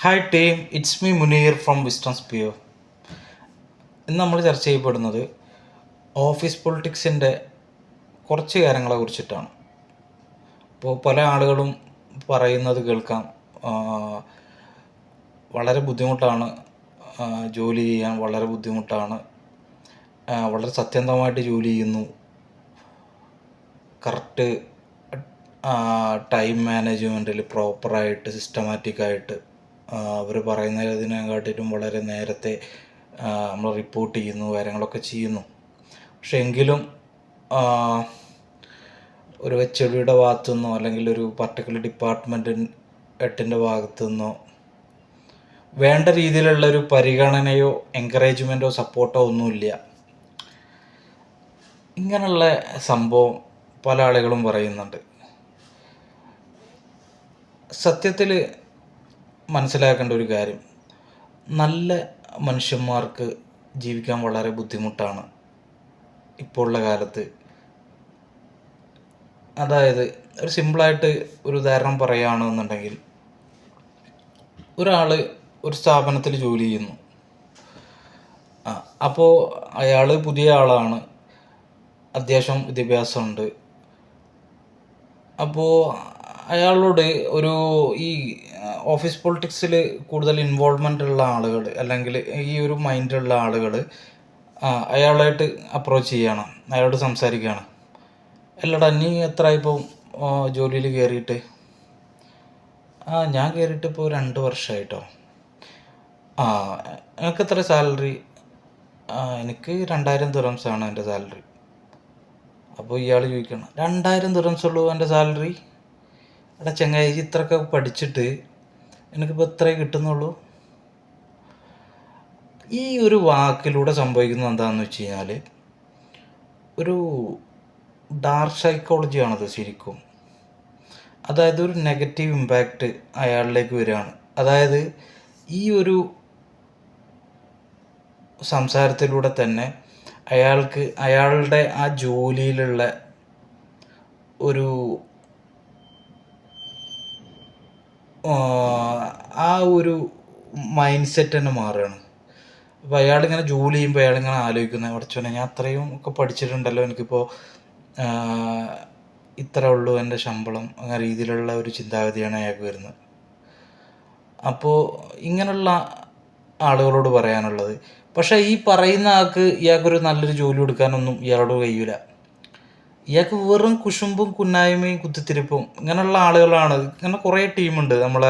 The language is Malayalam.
Hi team, it's me Munir from Wisdom Sphere. ഇന്ന് നമ്മൾ ചർച്ച ചെയ്യപ്പെടുന്നത് ഓഫീസ് പൊളിറ്റിക്സിൻ്റെ കുറച്ച് കാര്യങ്ങളെ കുറിച്ചിട്ടാണ്. ഇപ്പോൾ പല ആളുകളും പറയുന്നത് കേൾക്കാം, വളരെ ബുദ്ധിമുട്ടാണ്, ജോലി ചെയ്യാൻ വളരെ ബുദ്ധിമുട്ടാണ്, വളരെ സത്യസന്ധമായിട്ട് ജോലി ചെയ്യുന്നു, കറക്റ്റ് ടൈം മാനേജ്മെൻറ്റിൽ പ്രോപ്പറായിട്ട് സിസ്റ്റമാറ്റിക്കായിട്ട് അവർ പറയുന്നതിനെക്കാട്ടിലും വളരെ നേരത്തെ നമ്മൾ റിപ്പോർട്ട് ചെയ്യുന്നു, കാര്യങ്ങളൊക്കെ ചെയ്യുന്നു. പക്ഷെ എങ്കിലും ഒരു HODയുടെ ഭാഗത്തു നിന്നോ അല്ലെങ്കിൽ ഒരു പർട്ടിക്കുലർ ഡിപ്പാർട്ട്മെൻറ്റ് ഹെഡിൻ്റെ ഭാഗത്തു നിന്നോ വേണ്ട രീതിയിലുള്ളൊരു പരിഗണനയോ എൻകറേജ്മെൻറ്റോ സപ്പോർട്ടോ ഒന്നുമില്ല. ഇങ്ങനെയുള്ള സംഭവം പല ആളുകളും പറയുന്നുണ്ട്. സത്യത്തിൽ മനസ്സിലാക്കേണ്ട ഒരു കാര്യം, നല്ല മനുഷ്യന്മാർക്ക് ജീവിക്കാൻ വളരെ ബുദ്ധിമുട്ടാണ് ഇപ്പോൾ ഉള്ള കാലത്ത്. അതായത് ഒരു സിമ്പിളായിട്ട് ഒരു ഉദാഹരണം പറയുകയാണെന്നുണ്ടെങ്കിൽ, ഒരാൾ ഒരു സ്ഥാപനത്തിൽ ജോലി ചെയ്യുന്നു. അപ്പോൾ അയാൾ പുതിയ ആളാണ്, അത്യാവശ്യം വിദ്യാഭ്യാസമുണ്ട്. അപ്പോൾ അയാളോട് ഒരു ഈ ഓഫീസ് പൊളിറ്റിക്സിൽ കൂടുതൽ ഇൻവോൾവ്മെൻ്റ് ഉള്ള ആളുകൾ അല്ലെങ്കിൽ ഈ ഒരു മൈൻഡുള്ള ആളുകൾ അയാളായിട്ട് അപ്രോച്ച് ചെയ്യണം, അയാളോട് സംസാരിക്കുകയാണ്. അല്ലടാ, നീ എത്ര ഇപ്പോൾ ജോലിയിൽ കയറിയിട്ട്? ഞാൻ കയറിയിട്ട് ഇപ്പോൾ 2 വർഷമായിട്ടോ. എനിക്ക് എത്ര സാലറി? എനിക്ക് 2000 ദിർഹംസാണ് എൻ്റെ സാലറി. അപ്പോൾ ഇയാൾ ചോദിക്കണം, 2000 ദിർഹംസ് ഉള്ളൂ എൻ്റെ സാലറി? എടാ ചങ്ങായി, ഇത്രയൊക്കെ പഠിച്ചിട്ട് എനിക്കിപ്പോൾ എത്രയേ കിട്ടുന്നുള്ളൂ? ഈ ഒരു വാക്കിലൂടെ സംഭവിക്കുന്നത് എന്താണെന്ന് വെച്ച് കഴിഞ്ഞാൽ, ഒരു ഡാർക്ക് സൈക്കോളജിയാണത് ശരിക്കും. അതായത് ഒരു നെഗറ്റീവ് ഇമ്പാക്റ്റ് അയാളിലേക്ക് വരികയാണ്. അതായത് ഈ ഒരു സംസാരത്തിലൂടെ തന്നെ അയാൾക്ക് അയാളുടെ ആ ജോലിയിലുള്ള ഒരു ആ ഒരു മൈൻഡ് സെറ്റ് തന്നെ മാറുകയാണ്. അപ്പോൾ അയാളിങ്ങനെ ജോലി ചെയ്യുമ്പോൾ അയാളിങ്ങനെ ആലോചിക്കുന്നത്, പഠിച്ചോനെ ഞാൻ അത്രയും ഒക്കെ പഠിച്ചിട്ടുണ്ടല്ലോ, എനിക്കിപ്പോൾ ഇത്ര ഉള്ളൂ എൻ്റെ ശമ്പളം, അങ്ങനെ രീതിയിലുള്ള ഒരു ചിന്താഗതിയാണ് അയാൾക്ക് വരുന്നത്. അപ്പോൾ ഇങ്ങനെയുള്ള ആളുകളോട് പറയാനുള്ളത്, പക്ഷേ ഈ പറയുന്ന ആൾക്ക് ഇയാൾക്കൊരു നല്ലൊരു ജോലി കൊടുക്കാനൊന്നും ഇയാളോട് കഴിയില്ല. ഇയാൾക്ക് വെറും കുശുമ്പും കുന്നായ്മയും കുത്തിത്തിരിപ്പും ഇങ്ങനെയുള്ള ആളുകളാണ്. ഇങ്ങനെ കുറേ ടീമുണ്ട് നമ്മളെ